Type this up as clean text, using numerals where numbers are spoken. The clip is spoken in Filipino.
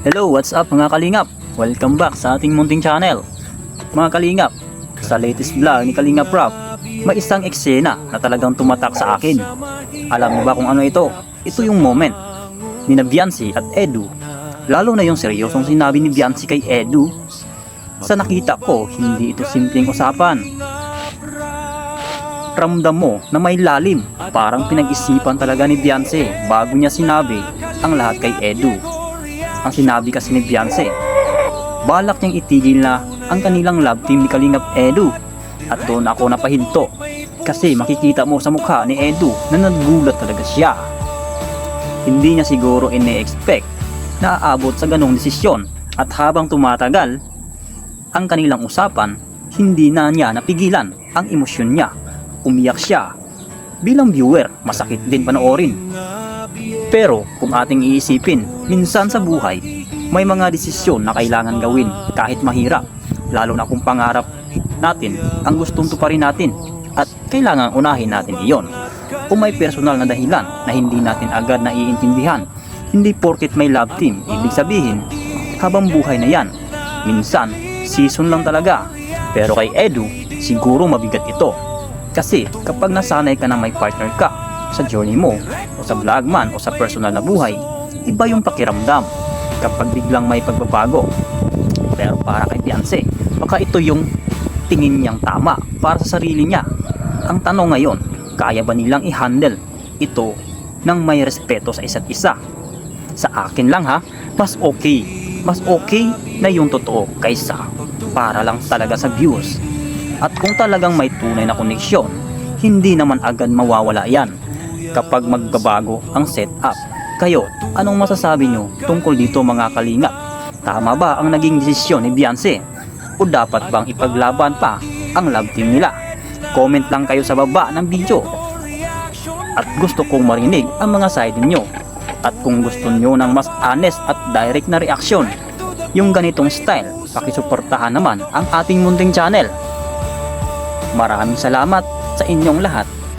Hello, what's up mga kalingap? Welcome back sa ating munting channel. Mga kalingap, sa latest vlog ni Kalingap Rob, may isang eksena na talagang tumatak sa akin. Alam mo ba kung ano ito? Ito yung moment ni Beyonce at Edu. Lalo na yung seryosong sinabi ni Beyonce kay Edu. Sa nakita ko, hindi ito simpleng usapan. Ramdam mo na may lalim. Parang pinag-isipan talaga ni Beyonce bago niya sinabi ang lahat kay Edu. Ang sinabi kasi ni Beyonce, balak niyang itigil na ang kanilang love team ni Kalingap Edu. At doon ako napahinto kasi makikita mo sa mukha ni Edu na nagulat talaga siya. Hindi niya siguro ine-expect na aabot sa ganong desisyon, at habang tumatagal ang kanilang usapan, hindi na niya napigilan ang emosyon niya. Umiyak siya. Bilang viewer, masakit din panoorin. Pero kung ating iisipin, minsan sa buhay, may mga desisyon na kailangan gawin kahit mahirap, lalo na kung pangarap natin ang gustong tuparin natin at kailangan unahin natin iyon. Kung may personal na dahilan na hindi natin agad naiintindihan, hindi porket may love team, ibig sabihin, habang buhay na yan. Minsan, season lang talaga. Pero kay Edu, siguro mabigat ito. Kasi kapag nasanay ka na may partner ka sa journey mo, o sa vlog man, o sa personal na buhay, iba yung pakiramdam kapag biglang may pagbabago. Pero para kay Beyonce, baka ito yung tingin niyang tama para sa sarili niya. Ang tanong ngayon, kaya ba nilang i-handle ito ng may respeto sa isa't isa? Sa akin lang ha, mas okay na yung totoo kaysa para lang talaga sa views. At kung talagang may tunay na koneksyon, hindi naman agad mawawala yan kapag magbabago ang setup. Kayo, anong masasabi nyo tungkol dito mga kalingap? Tama ba ang naging desisyon ni Beyonce? O dapat bang ipaglaban pa ang love team nila? Comment lang kayo sa baba ng video. At gusto kong marinig ang mga side niyo. At kung gusto nyo ng mas honest at direct na reaksyon, yung ganitong style, pakisuportahan naman ang ating munting channel. Maraming salamat sa inyong lahat.